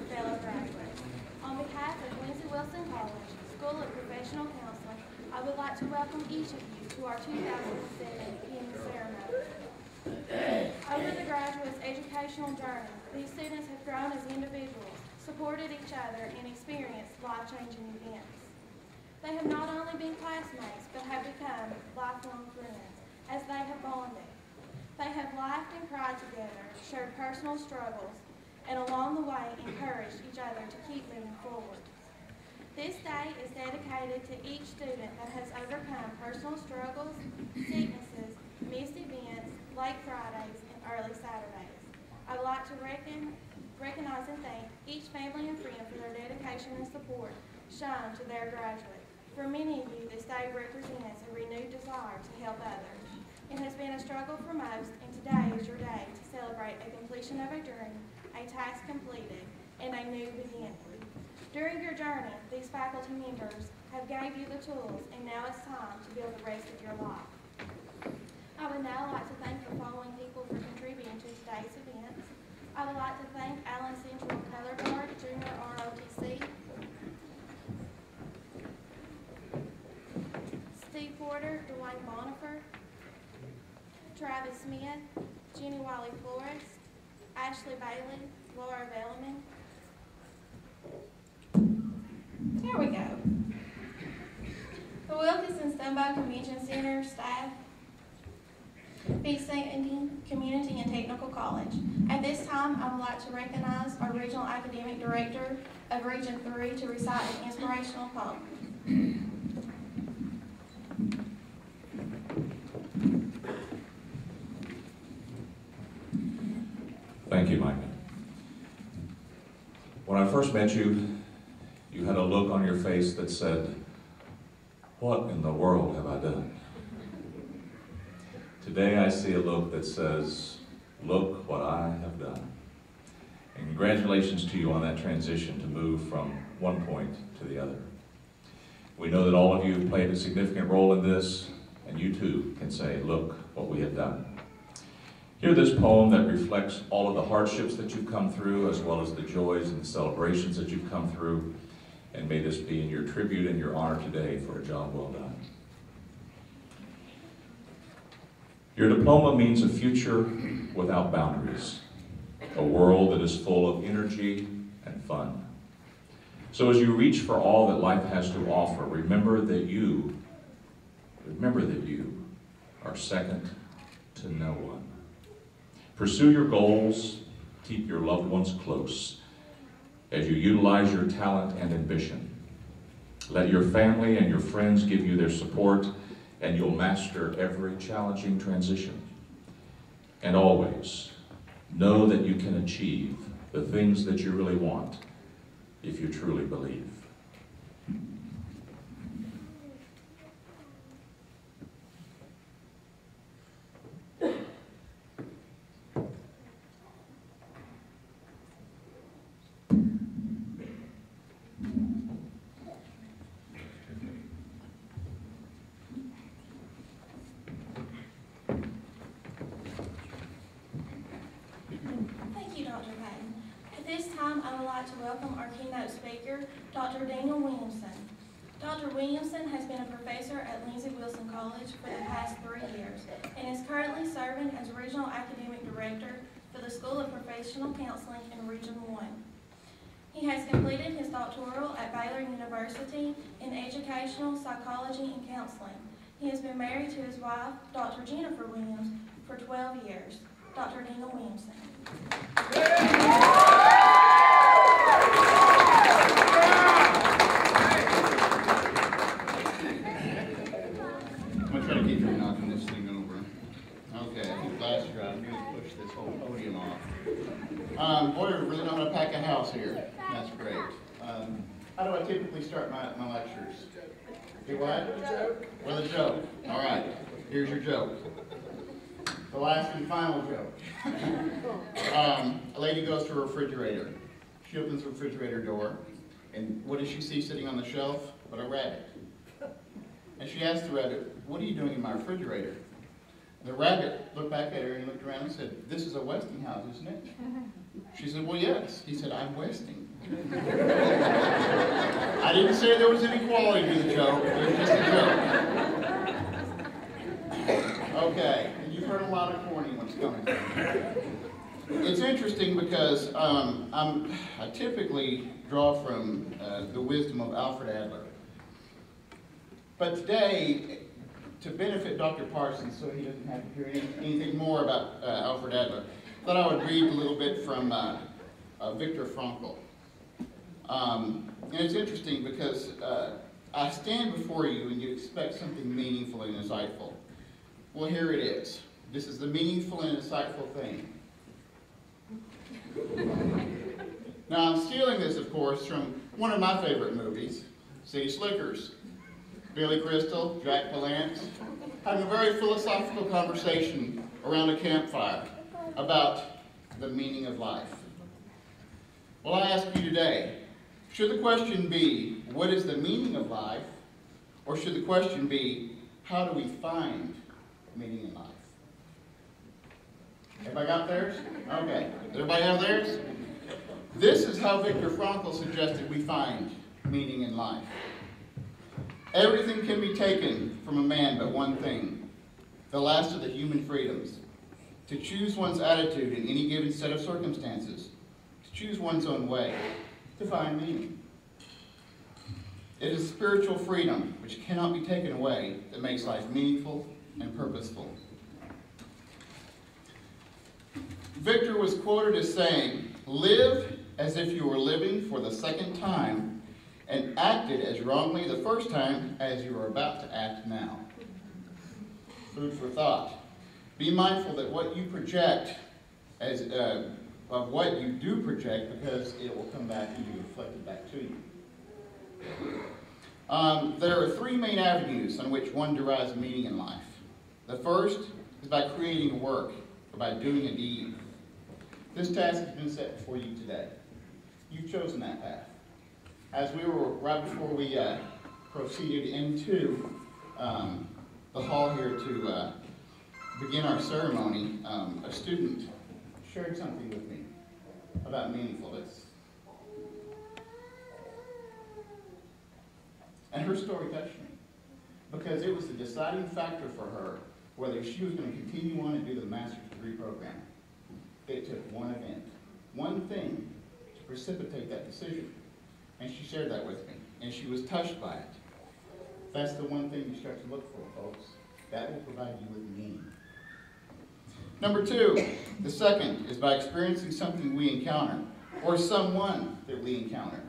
fellow graduates. On behalf of Lindsey College School of Professional Counseling, I would like to welcome each of you to our 2007 beginning ceremony. Over the graduates' educational journey, these students have grown as individuals, supported each other, and experienced life-changing events. They have not only been classmates, but have become lifelong friends as they have bonded. They have laughed and cried together, shared personal struggles, and along the way encouraged each other to keep moving forward. This day is dedicated to each student that has overcome personal struggles, sicknesses, missed events, late Fridays, and early Saturdays. I would like to recognize and thank each family and friend for their dedication and support shown to their graduate. For many of you, this day represents a renewed desire to help others. It has been a struggle for most, and today is your day to celebrate a completion of a journey, a task completed, and a new beginning. During your journey, these faculty members have gave you the tools, and now it's time to build the rest of your life. I would now like to thank the following people for contributing to today's events. I would like to thank Allen Central Color Guard, Junior ROTC, Steve Porter, Dwayne Bonifer, Travis Smith, Jenny Wiley Flores, Ashley Bailey, Laura Bellman. There we go. The Wilkinson Stumbo Convention Center staff, B-70 Community and Technical College. At this time, I would like to recognize our Regional Academic Director of Region 3 to recite an inspirational poem. Thank you, Micah. When I first met you, you had a look on your face that said, "What in the world have I done?" Today I see a look that says, "Look what I have done." And congratulations to you on that transition to move from one point to the other. We know that all of you have played a significant role in this, and you too can say, "Look what we have done." Hear this poem that reflects all of the hardships that you've come through, as well as the joys and the celebrations that you've come through, and may this be in your tribute and your honor today for a job well done. Your diploma means a future without boundaries, a world that is full of energy and fun. So as you reach for all that life has to offer, remember that you are second to no one. Pursue your goals, keep your loved ones close as you utilize your talent and ambition. Let your family and your friends give you their support, and you'll master every challenging transition. And always, know that you can achieve the things that you really want if you truly believe. To welcome our keynote speaker, Dr. Daniel Williamson. Dr. Williamson has been a professor at Lindsey College for the past 3 years and is currently serving as Regional Academic Director for the School of Professional Counseling in Region 1. He has completed his doctoral at Baylor University in Educational Psychology and Counseling. He has been married to his wife, Dr. Jennifer Williams, for 12 years. Dr. Daniel Williamson. Boy, we really know how to pack a house here. That's great. How do I typically start my lectures? Do what? With a joke. All right. Here's your joke. The last and final joke. A lady goes to her refrigerator. She opens the refrigerator door, and what does she see sitting on the shelf but a rabbit? And she asks the rabbit, "What are you doing in my refrigerator?" The rabbit looked back at her and looked around and said, "This is a Westinghouse, isn't it?" She said, "Well, yes." He said, "I'm Westing." I didn't say there was any quality to the joke. It was just a joke. Okay, and you've heard a lot of corny ones coming from. It's interesting because I typically draw from the wisdom of Alfred Adler. But today, to benefit Dr. Parsons so he doesn't have to hear anything more about Alfred Adler, I thought I would read a little bit from Viktor Frankl. And it's interesting because I stand before you and you expect something meaningful and insightful. Well, here it is. This is the meaningful and insightful thing. Now, I'm stealing this, of course, from one of my favorite movies, City Slickers. Billy Crystal, Jack Palance, having a very philosophical conversation around a campfire about the meaning of life. Well, I ask you today, should the question be, what is the meaning of life? Or should the question be, how do we find meaning in life? Everybody got theirs? Okay. Does everybody have theirs? This is how Viktor Frankl suggested we find meaning in life. Everything can be taken from a man but one thing, the last of the human freedoms, to choose one's attitude in any given set of circumstances, to choose one's own way, to find meaning. It is spiritual freedom, which cannot be taken away, that makes life meaningful and purposeful. Victor was quoted as saying, "Live as if you were living for the second time and acted as wrongly the first time as you are about to act now." Food for thought. Be mindful that what you project of what you do project, because it will come back and be reflected back to you. There are three main avenues on which one derives meaning in life. The first is by creating a work, or by doing a deed. This task has been set before you today. You've chosen that path. As we were, right before we proceeded into the hall here to begin our ceremony, a student shared something with me about meaningfulness. And her story touched me because it was the deciding factor for her whether she was going to continue on and do the master's degree program. It took one event, one thing to precipitate that decision. And she shared that with me, and she was touched by it. That's the one thing you start to look for, folks. That will provide you with meaning. Number two, the second is by experiencing something we encounter, or someone that we encounter.